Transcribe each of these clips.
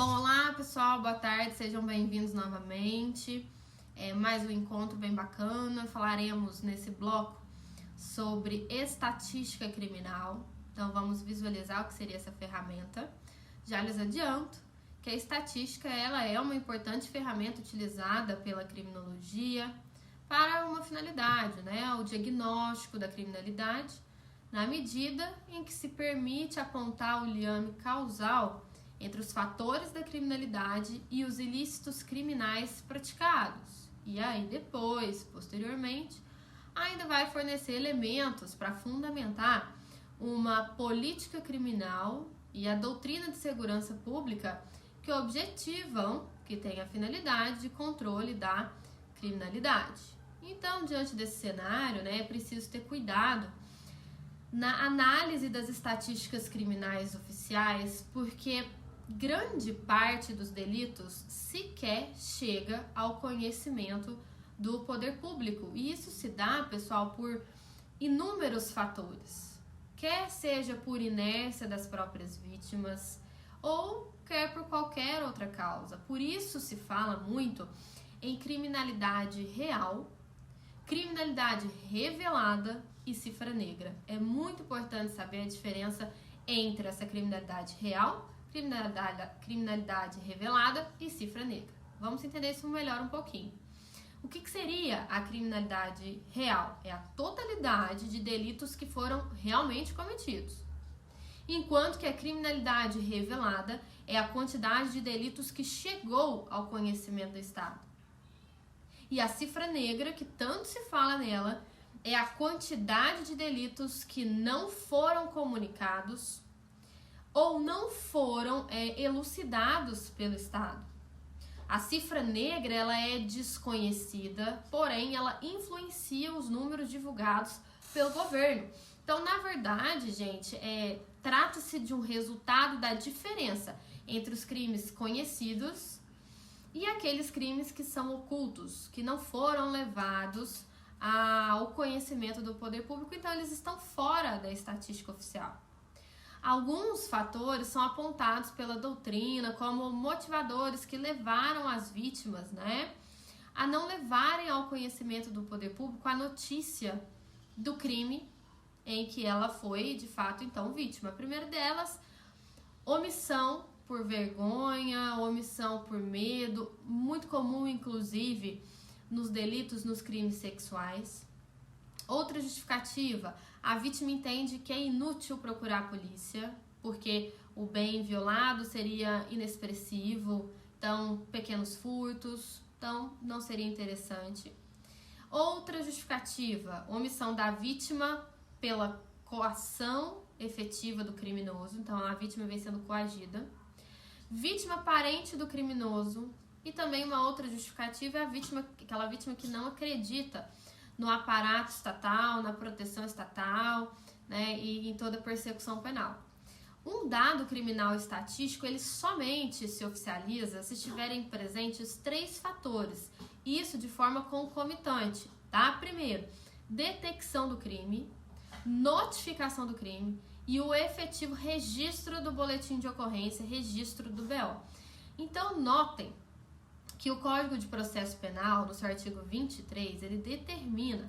Bom, olá pessoal, boa tarde, sejam bem-vindos novamente. Mais um encontro bem bacana. Falaremos nesse bloco sobre estatística criminal. Então vamos visualizar o que seria essa ferramenta. Já lhes adianto que a estatística ela é uma importante ferramenta utilizada pela criminologia para uma finalidade, né? O diagnóstico da criminalidade, na medida em que se permite apontar o liame causal entre os fatores da criminalidade e os ilícitos criminais praticados. E aí depois, posteriormente, ainda vai fornecer elementos para fundamentar uma política criminal e a doutrina de segurança pública que objetivam, que tem a finalidade de controle da criminalidade. Então, diante desse cenário, é preciso ter cuidado na análise das estatísticas criminais oficiais, porque grande parte dos delitos sequer chega ao conhecimento do poder público. E isso se dá, pessoal, por inúmeros fatores. Quer seja por inércia das próprias vítimas ou quer por qualquer outra causa. Por isso se fala muito em criminalidade real, criminalidade revelada e cifra negra. É muito importante saber a diferença entre essa criminalidade real, criminalidade revelada e cifra negra. Vamos entender isso melhor um pouquinho. O que seria a criminalidade real? É a totalidade de delitos que foram realmente cometidos. Enquanto que a criminalidade revelada é a quantidade de delitos que chegou ao conhecimento do Estado. E a cifra negra, que tanto se fala nela, é a quantidade de delitos que não foram comunicados ou não foram elucidados pelo Estado. A cifra negra ela é desconhecida, porém ela influencia os números divulgados pelo governo. Então, na verdade, gente, trata-se de um resultado da diferença entre os crimes conhecidos e aqueles crimes que são ocultos, que não foram levados ao conhecimento do poder público, então eles estão fora da estatística oficial. Alguns fatores são apontados pela doutrina como motivadores que levaram as vítimas, a não levarem ao conhecimento do poder público a notícia do crime em que ela foi, de fato, então, vítima. A primeira delas, omissão por vergonha, omissão por medo, muito comum, inclusive, nos delitos, nos crimes sexuais. Outra justificativa, a vítima entende que é inútil procurar a polícia, porque o bem violado seria inexpressivo, então pequenos furtos, então não seria interessante. Outra justificativa, omissão da vítima pela coação efetiva do criminoso, então a vítima vem sendo coagida. Vítima parente do criminoso e também uma outra justificativa é aquela vítima que não acredita no aparato estatal, na proteção estatal, e em toda a persecução penal. Um dado criminal estatístico, ele somente se oficializa se estiverem presentes 3 fatores, isso de forma concomitante, tá? Primeiro, detecção do crime, notificação do crime e o efetivo registro do boletim de ocorrência, registro do BO. Então, notem que o Código de Processo Penal, no seu artigo 23, ele determina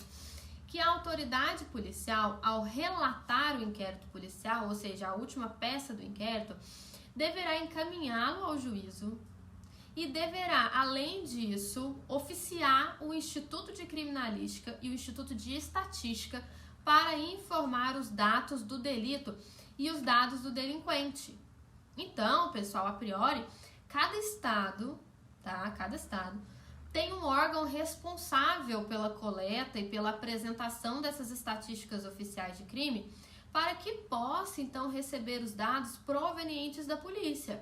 que a autoridade policial, ao relatar o inquérito policial, ou seja, a última peça do inquérito, deverá encaminhá-lo ao juízo e deverá, além disso, oficiar o Instituto de Criminalística e o Instituto de Estatística para informar os dados do delito e os dados do delinquente. Então, pessoal, a priori, cada estado tem um órgão responsável pela coleta e pela apresentação dessas estatísticas oficiais de crime para que possa, então, receber os dados provenientes da polícia.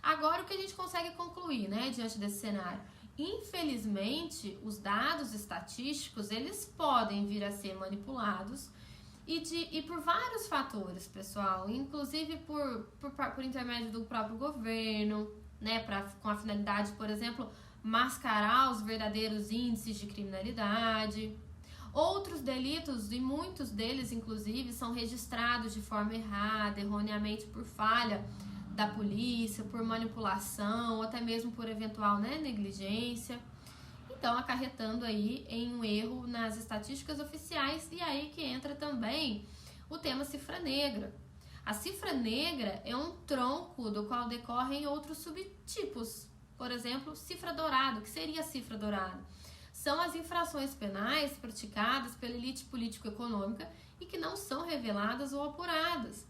Agora, o que a gente consegue concluir, diante desse cenário? Infelizmente, os dados estatísticos, eles podem vir a ser manipulados e por vários fatores, pessoal, inclusive por intermédio do próprio governo, com a finalidade, por exemplo, mascarar os verdadeiros índices de criminalidade. Outros delitos, e muitos deles, inclusive, são registrados de forma errada, erroneamente por falha da polícia, por manipulação, ou até mesmo por eventual, né, negligência. Então, acarretando aí em um erro nas estatísticas oficiais, e aí que entra também o tema cifra negra. A cifra negra é um tronco do qual decorrem outros subtipos. Por exemplo, cifra dourada. O que seria a cifra dourada? São as infrações penais praticadas pela elite político-econômica e que não são reveladas ou apuradas.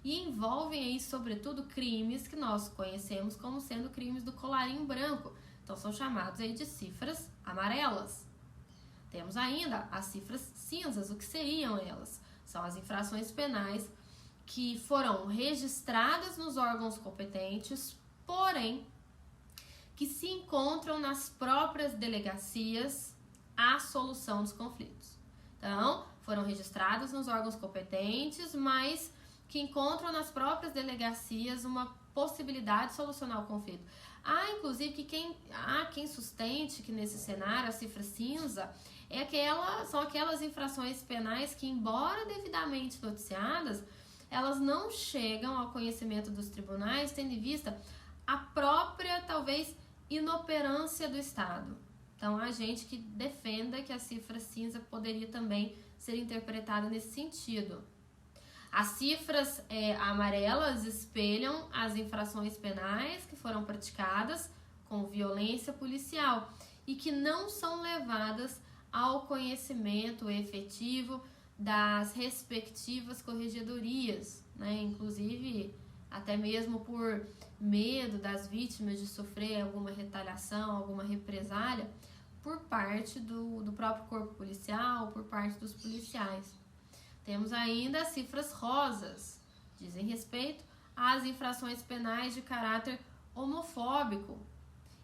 E envolvem aí, sobretudo, crimes que nós conhecemos como sendo crimes do colarinho branco. Então, são chamados aí de cifras amarelas. Temos ainda as cifras cinzas. O que seriam elas? São as infrações penais que foram registradas nos órgãos competentes, porém, que se encontram nas próprias delegacias à solução dos conflitos. Então, foram registradas nos órgãos competentes, mas que encontram nas próprias delegacias uma possibilidade de solucionar o conflito. Há, inclusive, quem sustente que nesse cenário a cifra cinza são aquelas infrações penais que, embora devidamente noticiadas, elas não chegam ao conhecimento dos tribunais, tendo em vista a própria, talvez, inoperância do Estado. Então, há gente que defenda que a cifra cinza poderia também ser interpretada nesse sentido. As cifras amarelas espelham as infrações penais que foram praticadas com violência policial e que não são levadas ao conhecimento efetivo das respectivas corregedorias, né? Inclusive, até mesmo por medo das vítimas de sofrer alguma retaliação, alguma represália por parte do próprio corpo policial, por parte dos policiais. Temos ainda as cifras rosas, dizem respeito às infrações penais de caráter homofóbico.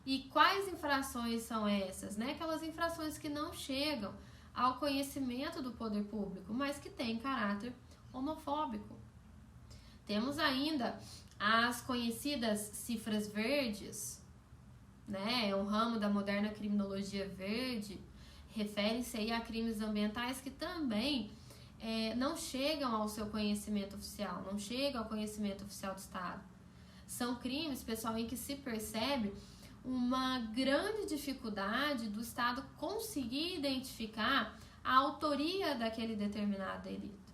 E quais infrações são essas? Né? Aquelas infrações que não chegam ao conhecimento do poder público, mas que têm caráter homofóbico. Temos ainda as conhecidas cifras verdes, né? É um ramo da moderna criminologia verde, refere-se aí a crimes ambientais que também não chegam ao seu conhecimento oficial, não chegam ao conhecimento oficial do Estado. São crimes, pessoal, em que se percebe uma grande dificuldade do Estado conseguir identificar a autoria daquele determinado delito.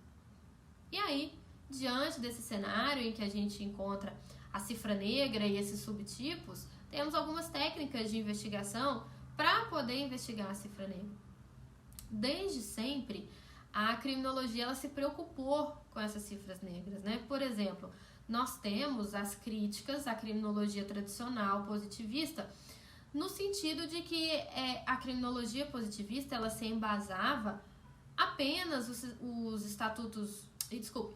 E aí, diante desse cenário em que a gente encontra a cifra negra e esses subtipos, temos algumas técnicas de investigação para poder investigar a cifra negra. Desde sempre, a criminologia ela se preocupou com essas cifras negras, né? Por exemplo, nós temos as críticas à criminologia tradicional positivista, no sentido de que a criminologia positivista ela se embasava apenas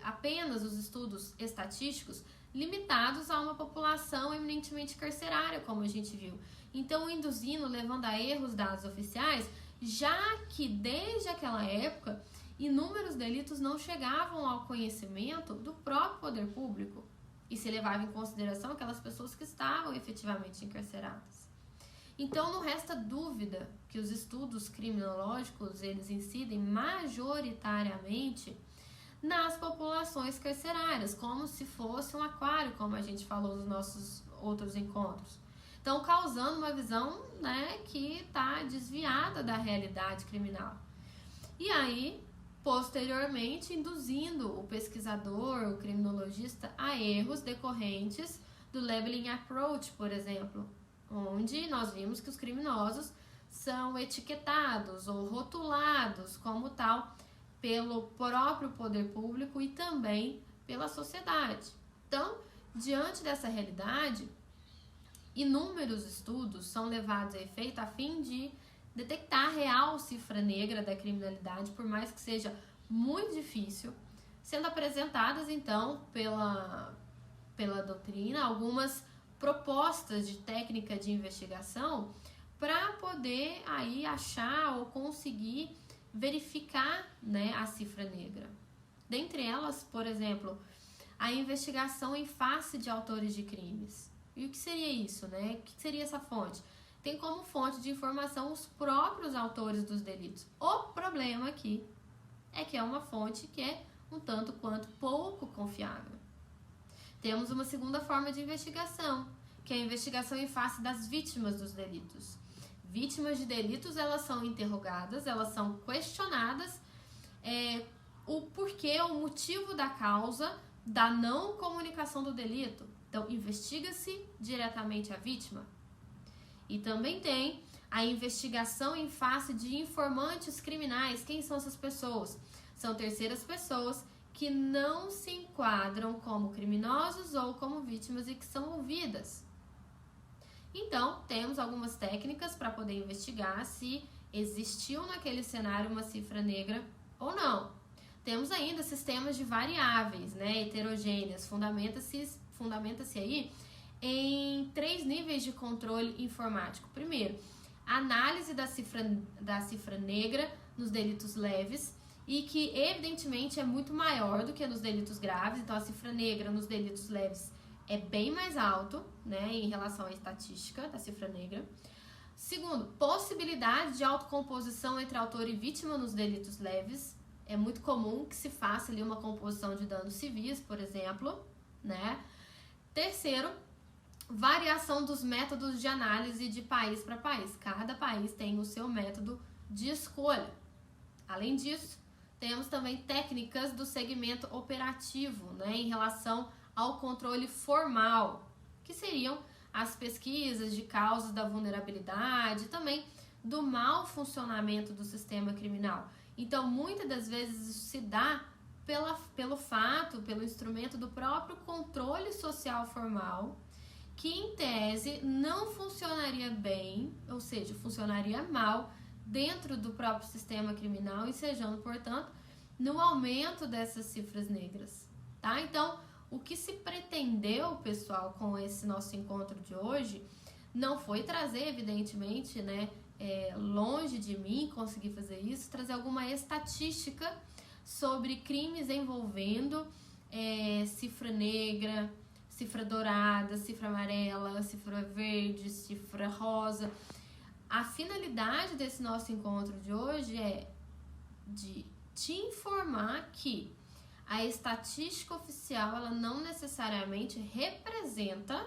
apenas os estudos estatísticos limitados a uma população eminentemente carcerária, como a gente viu. Então, induzindo, levando a erros dados oficiais, já que desde aquela época inúmeros delitos não chegavam ao conhecimento do próprio poder público e se levava em consideração aquelas pessoas que estavam efetivamente encarceradas. Então, não resta dúvida que os estudos criminológicos, eles incidem majoritariamente nas populações carcerárias, como se fosse um aquário, como a gente falou nos nossos outros encontros. Então, causando uma visão, né, que está desviada da realidade criminal. E aí, posteriormente, induzindo o pesquisador, o criminologista, a erros decorrentes do labeling approach, por exemplo, onde nós vimos que os criminosos são etiquetados ou rotulados como tal pelo próprio poder público e também pela sociedade. Então, diante dessa realidade, inúmeros estudos são levados a efeito a fim de detectar a real cifra negra da criminalidade, por mais que seja muito difícil, sendo apresentadas então pela doutrina algumas propostas de técnica de investigação para poder aí achar ou conseguir verificar, né, a cifra negra. Dentre elas, por exemplo, a investigação em face de autores de crimes. E o que seria isso, né? O que seria essa fonte? Tem como fonte de informação os próprios autores dos delitos. O problema aqui é que é uma fonte que é um tanto quanto pouco confiável. Temos uma segunda forma de investigação, que é a investigação em face das vítimas dos delitos. Vítimas de delitos, elas são interrogadas, elas são questionadas o porquê, o motivo da causa da não comunicação do delito. Então, investiga-se diretamente a vítima. E também tem a investigação em face de informantes criminais. Quem são essas pessoas? São terceiras pessoas que não se enquadram como criminosos ou como vítimas e que são ouvidas. Então, temos algumas técnicas para poder investigar se existiu naquele cenário uma cifra negra ou não. Temos ainda sistemas de variáveis, heterogêneas. Fundamenta-se aí em 3 níveis de controle informático. Primeiro, análise da cifra negra nos delitos leves, e que evidentemente é muito maior do que nos delitos graves. Então, a cifra negra nos delitos leves é bem mais alto, em relação à estatística da cifra negra. Segundo, possibilidade de autocomposição entre autor e vítima nos delitos leves. É muito comum que se faça ali uma composição de danos civis, por exemplo, Terceiro, variação dos métodos de análise de país para país. Cada país tem o seu método de escolha. Além disso, temos também técnicas do segmento operativo, em relação ao controle formal, que seriam as pesquisas de causas da vulnerabilidade, também do mau funcionamento do sistema criminal. Então, muitas das vezes isso se dá pelo instrumento do próprio controle social formal, que em tese não funcionaria bem, ou seja, funcionaria mal dentro do próprio sistema criminal, ensejando, portanto, no aumento dessas cifras negras, tá? Então, o que se pretendeu, pessoal, com esse nosso encontro de hoje, não foi trazer, evidentemente, longe de mim conseguir fazer isso, trazer alguma estatística sobre crimes envolvendo cifra negra, cifra dourada, cifra amarela, cifra verde, cifra rosa. A finalidade desse nosso encontro de hoje é de te informar que a estatística oficial, ela não necessariamente representa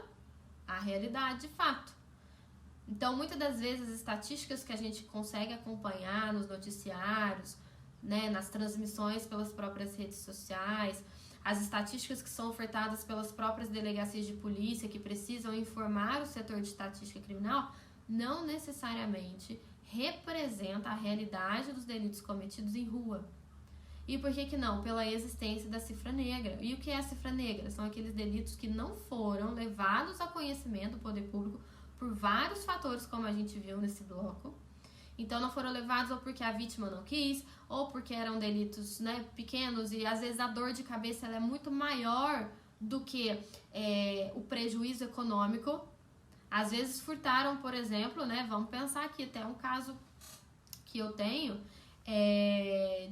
a realidade de fato. Então, muitas das vezes, as estatísticas que a gente consegue acompanhar nos noticiários, nas transmissões pelas próprias redes sociais, as estatísticas que são ofertadas pelas próprias delegacias de polícia que precisam informar o setor de estatística criminal, não necessariamente representa a realidade dos delitos cometidos em rua. E por que não? Pela existência da cifra negra. E o que é a cifra negra? São aqueles delitos que não foram levados a conhecimento do poder público por vários fatores, como a gente viu nesse bloco. Então, não foram levados ou porque a vítima não quis, ou porque eram delitos pequenos, e às vezes a dor de cabeça ela é muito maior do que o prejuízo econômico. Às vezes furtaram, por exemplo, vamos pensar aqui até um caso que eu tenho,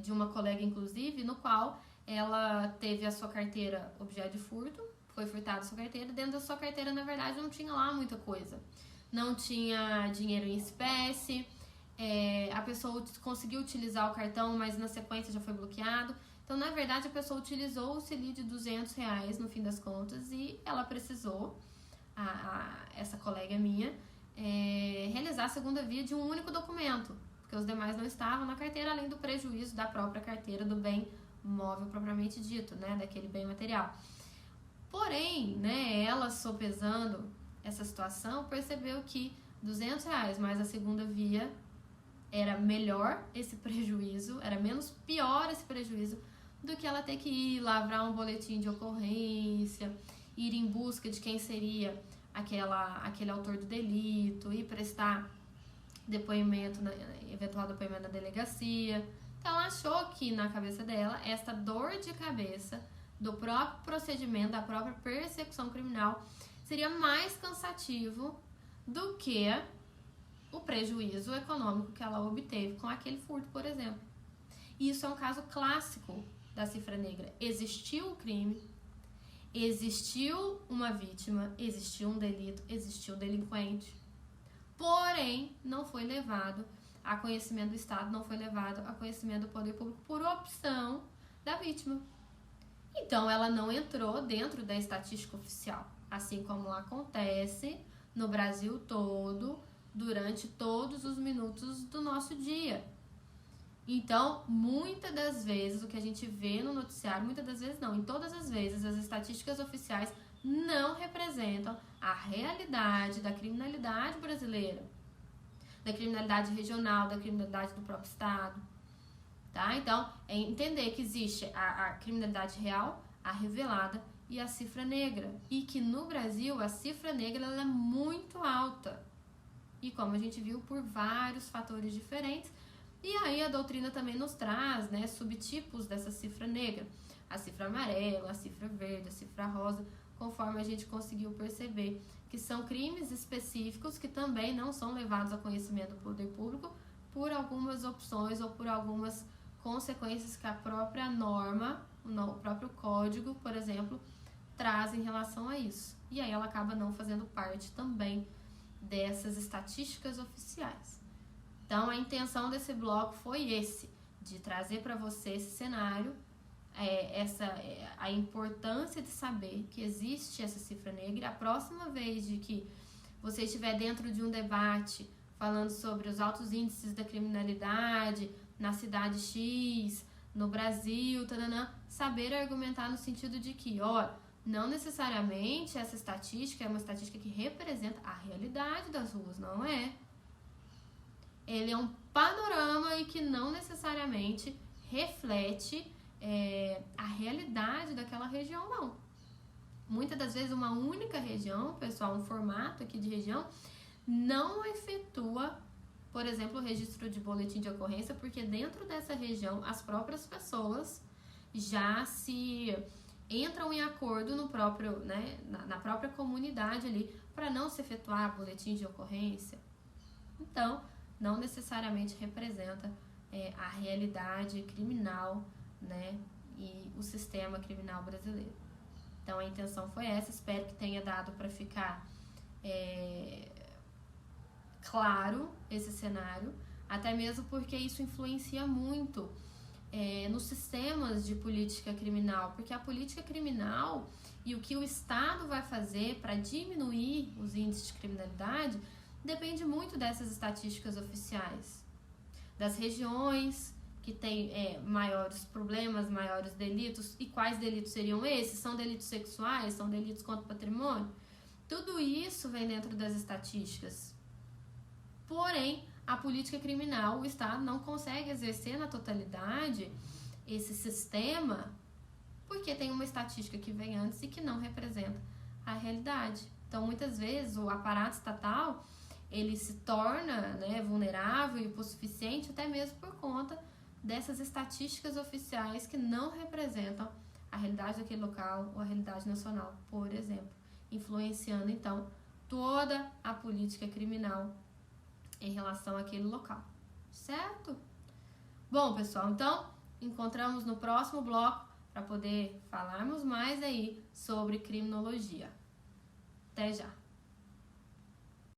de uma colega, inclusive, no qual ela teve a sua carteira objeto de furto, foi furtada a sua carteira, dentro da sua carteira, na verdade, não tinha lá muita coisa. Não tinha dinheiro em espécie, a pessoa conseguiu utilizar o cartão, mas na sequência já foi bloqueado. Então, na verdade, a pessoa utilizou o auxílio de R$200 no fim das contas e ela precisou, essa colega minha, realizar a segunda via de um único documento, porque os demais não estavam na carteira, além do prejuízo da própria carteira do bem móvel propriamente dito, daquele bem material. Porém, ela sopesando essa situação, percebeu que R$200 mais a segunda via era melhor esse prejuízo, era menos pior esse prejuízo do que ela ter que ir lavrar um boletim de ocorrência, ir em busca de quem seria aquele autor do delito, ir prestar depoimento, eventual depoimento na delegacia. Então, ela achou que na cabeça dela, essa dor de cabeça do próprio procedimento, da própria persecução criminal, seria mais cansativo do que o prejuízo econômico que ela obteve com aquele furto, por exemplo. E isso é um caso clássico da cifra negra. Existiu o crime, existiu uma vítima, existiu um delito, existiu um delinquente, porém não foi levado a conhecimento do Estado, não foi levado a conhecimento do poder público por opção da vítima. Então, ela não entrou dentro da estatística oficial, assim como acontece no Brasil todo, durante todos os minutos do nosso dia. Então, muitas das vezes, o que a gente vê no noticiário, muitas das vezes não, em todas as vezes, as estatísticas oficiais não representam a realidade da criminalidade brasileira, da criminalidade regional, da criminalidade do próprio estado, tá? Então, é entender que existe a criminalidade real, a revelada e a cifra negra, e que no Brasil a cifra negra ela é muito alta, e como a gente viu, por vários fatores diferentes. E aí a doutrina também nos traz, né, subtipos dessa cifra negra, a cifra amarela, a cifra verde, a cifra rosa, conforme a gente conseguiu perceber que são crimes específicos que também não são levados a conhecimento do poder público por algumas opções ou por algumas consequências que a própria norma, o próprio código, por exemplo, traz em relação a isso. E aí ela acaba não fazendo parte também dessas estatísticas oficiais. Então, a intenção desse bloco foi de trazer para você esse cenário, a importância de saber que existe essa cifra negra. E a próxima vez de que você estiver dentro de um debate falando sobre os altos índices da criminalidade na cidade X, no Brasil, saber argumentar no sentido de que, não necessariamente essa estatística é uma estatística que representa a realidade das ruas, não é? Ele é um panorama e que não necessariamente reflete a realidade daquela região, não. Muitas das vezes uma única região, pessoal, um formato aqui de região, não efetua, por exemplo, o registro de boletim de ocorrência, porque dentro dessa região as próprias pessoas já se entram em acordo no próprio, né, na própria comunidade ali, para não se efetuar boletim de ocorrência. Então, não necessariamente representa a realidade criminal, né, e o sistema criminal brasileiro. Então, a intenção foi essa. Espero que tenha dado para ficar claro esse cenário, até mesmo porque isso influencia muito nos sistemas de política criminal, porque a política criminal e o que o Estado vai fazer para diminuir os índices de criminalidade depende muito dessas estatísticas oficiais, das regiões que têm maiores problemas, maiores delitos. E quais delitos seriam esses? São delitos sexuais? São delitos contra o patrimônio? Tudo isso vem dentro das estatísticas. Porém, a política criminal, o Estado não consegue exercer na totalidade esse sistema porque tem uma estatística que vem antes e que não representa a realidade. Então, muitas vezes, o aparato estatal ele se torna, né, vulnerável e hipossuficiente até mesmo por conta dessas estatísticas oficiais que não representam a realidade daquele local ou a realidade nacional, por exemplo, influenciando então toda a política criminal em relação àquele local, certo? Bom, pessoal, então encontramos no próximo bloco para poder falarmos mais aí sobre criminologia. Até já!